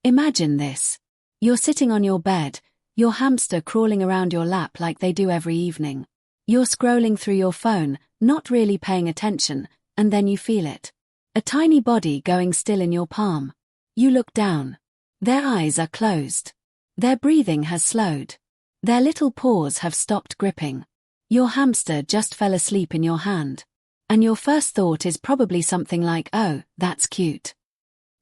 Imagine this. You're sitting on your bed, your hamster crawling around your lap like they do every evening. You're scrolling through your phone, not really paying attention, and then you feel it. A tiny body going still in your palm. You look down. Their eyes are closed. Their breathing has slowed. Their little paws have stopped gripping. Your hamster just fell asleep in your hand. And your first thought is probably something like, "Oh, that's cute."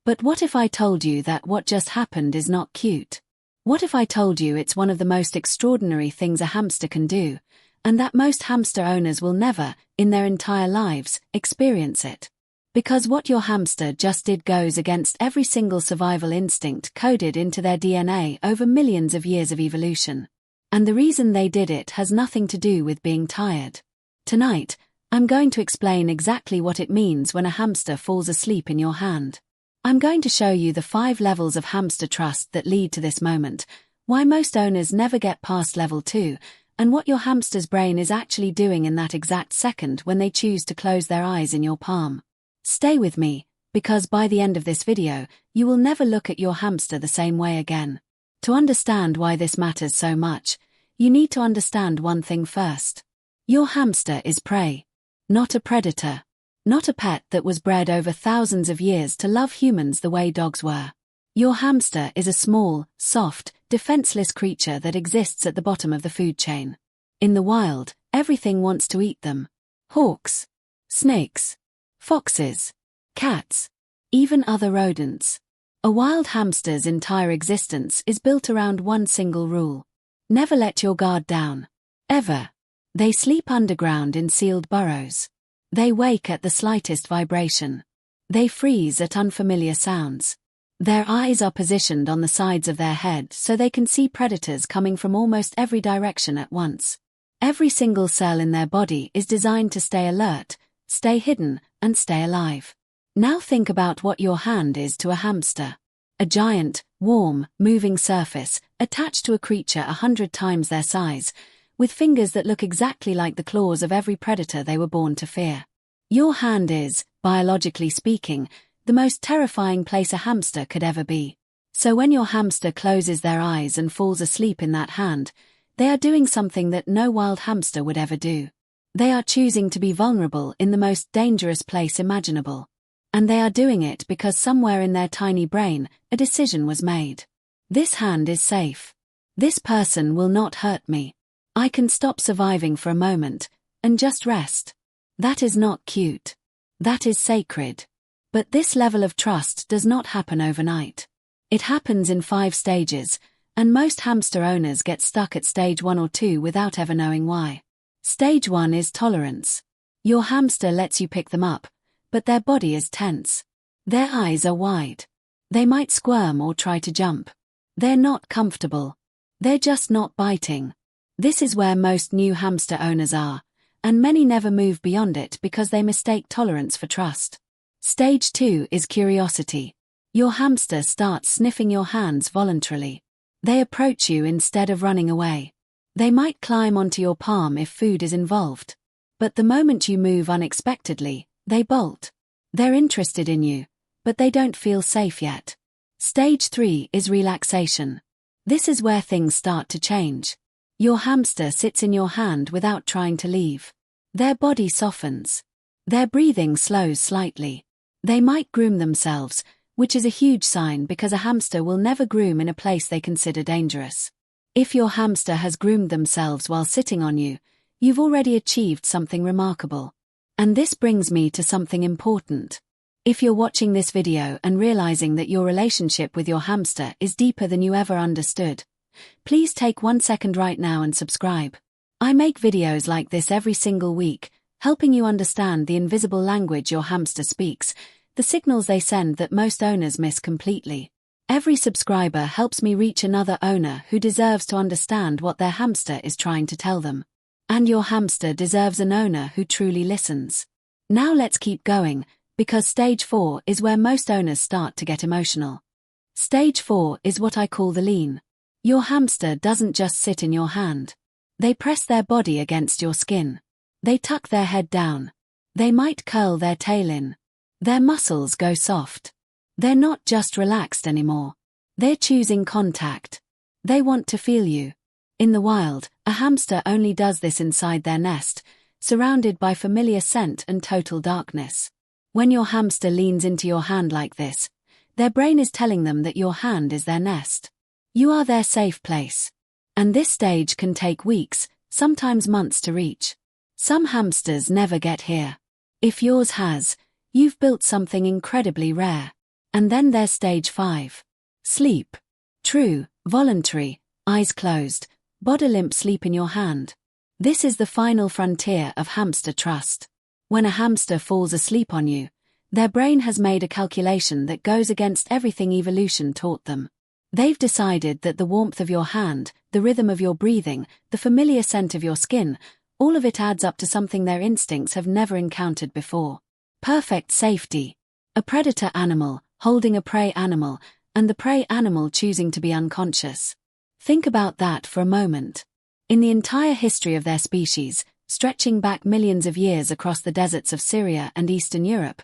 But what if I told you that what just happened is not cute? What if I told you it's one of the most extraordinary things a hamster can do, and that most hamster owners will never, in their entire lives, experience it? Because what your hamster just did goes against every single survival instinct coded into their DNA over millions of years of evolution. And the reason they did it has nothing to do with being tired. Tonight, I'm going to explain exactly what it means when a hamster falls asleep in your hand. I'm going to show you the 5 levels of hamster trust that lead to this moment, why most owners never get past level 2, and what your hamster's brain is actually doing in that exact second when they choose to close their eyes in your palm. Stay with me, because by the end of this video, you will never look at your hamster the same way again. To understand why this matters so much, you need to understand one thing first. Your hamster is prey. Not a predator. Not a pet that was bred over thousands of years to love humans the way dogs were. Your hamster is a small, soft, defenseless creature that exists at the bottom of the food chain. In the wild, everything wants to eat them. Hawks, snakes, foxes, cats, even other rodents. A wild hamster's entire existence is built around one single rule. Never let your guard down. Ever. They sleep underground in sealed burrows. They wake at the slightest vibration. They freeze at unfamiliar sounds. Their eyes are positioned on the sides of their head so they can see predators coming from almost every direction at once. Every single cell in their body is designed to stay alert, stay hidden, and stay alive. Now think about what your hand is to a hamster. A giant, warm, moving surface, attached to a creature 100 times their size, with fingers that look exactly like the claws of every predator they were born to fear. Your hand is, biologically speaking, the most terrifying place a hamster could ever be. So when your hamster closes their eyes and falls asleep in that hand, they are doing something that no wild hamster would ever do. They are choosing to be vulnerable in the most dangerous place imaginable. And they are doing it because somewhere in their tiny brain, a decision was made. This hand is safe. This person will not hurt me. I can stop surviving for a moment, and just rest. That is not cute. That is sacred. But this level of trust does not happen overnight. It happens in 5 stages, and most hamster owners get stuck at stage 1 or 2 without ever knowing why. Stage 1 is tolerance. Your hamster lets you pick them up, but their body is tense. Their eyes are wide. They might squirm or try to jump. They're not comfortable. They're just not biting. This is where most new hamster owners are, and many never move beyond it because they mistake tolerance for trust. Stage 2 is curiosity. Your hamster starts sniffing your hands voluntarily. They approach you instead of running away. They might climb onto your palm if food is involved. But the moment you move unexpectedly, they bolt. They're interested in you, but they don't feel safe yet. Stage 3 is relaxation. This is where things start to change. Your hamster sits in your hand without trying to leave. Their body softens. Their breathing slows slightly. They might groom themselves, which is a huge sign because a hamster will never groom in a place they consider dangerous. If your hamster has groomed themselves while sitting on you, you've already achieved something remarkable. And this brings me to something important. If you're watching this video and realizing that your relationship with your hamster is deeper than you ever understood, please take 1 second right now and subscribe. I make videos like this every single week, helping you understand the invisible language your hamster speaks, the signals they send that most owners miss completely. Every subscriber helps me reach another owner who deserves to understand what their hamster is trying to tell them. And your hamster deserves an owner who truly listens. Now let's keep going, because stage 4 is where most owners start to get emotional. Stage 4 is what I call the lean. Your hamster doesn't just sit in your hand. They press their body against your skin. They tuck their head down. They might curl their tail in. Their muscles go soft. They're not just relaxed anymore. They're choosing contact. They want to feel you. In the wild, a hamster only does this inside their nest, surrounded by familiar scent and total darkness. When your hamster leans into your hand like this, their brain is telling them that your hand is their nest. You are their safe place. And this stage can take weeks, sometimes months to reach. Some hamsters never get here. If yours has, you've built something incredibly rare. And then there's stage 5. Sleep. True, voluntary, eyes closed, body limp sleep in your hand. This is the final frontier of hamster trust. When a hamster falls asleep on you, their brain has made a calculation that goes against everything evolution taught them. They've decided that the warmth of your hand, the rhythm of your breathing, the familiar scent of your skin, all of it adds up to something their instincts have never encountered before. Perfect safety. A predator animal, holding a prey animal, and the prey animal choosing to be unconscious. Think about that for a moment. In the entire history of their species, stretching back millions of years across the deserts of Syria and Eastern Europe,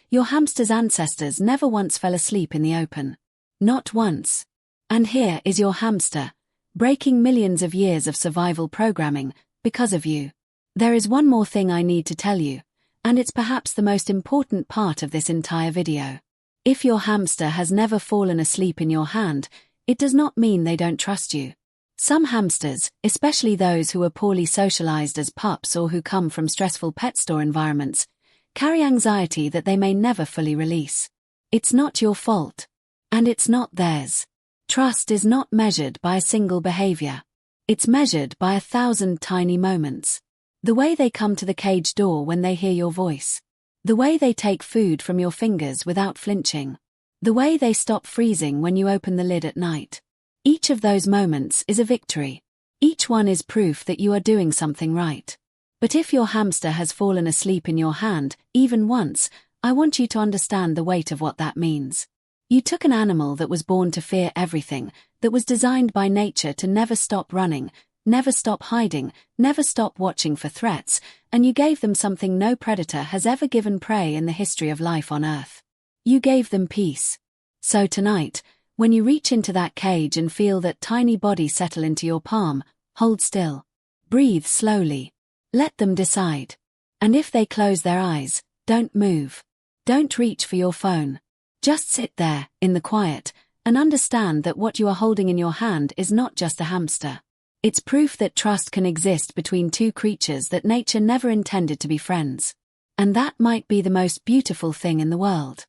your hamster's ancestors never once fell asleep in the open. Not once. And here is your hamster, breaking millions of years of survival programming, because of you. There is one more thing I need to tell you, and it's perhaps the most important part of this entire video. If your hamster has never fallen asleep in your hand, it does not mean they don't trust you. Some hamsters, especially those who are poorly socialized as pups or who come from stressful pet store environments, carry anxiety that they may never fully release. It's not your fault. And it's not theirs. Trust is not measured by a single behavior. It's measured by 1,000 tiny moments. The way they come to the cage door when they hear your voice. The way they take food from your fingers without flinching. The way they stop freezing when you open the lid at night. Each of those moments is a victory. Each one is proof that you are doing something right. But if your hamster has fallen asleep in your hand, even once, I want you to understand the weight of what that means. You took an animal that was born to fear everything, that was designed by nature to never stop running, never stop hiding, never stop watching for threats, and you gave them something no predator has ever given prey in the history of life on Earth. You gave them peace. So tonight, when you reach into that cage and feel that tiny body settle into your palm, hold still. Breathe slowly. Let them decide. And if they close their eyes, don't move. Don't reach for your phone. Just sit there, in the quiet, and understand that what you are holding in your hand is not just a hamster. It's proof that trust can exist between two creatures that nature never intended to be friends. And that might be the most beautiful thing in the world.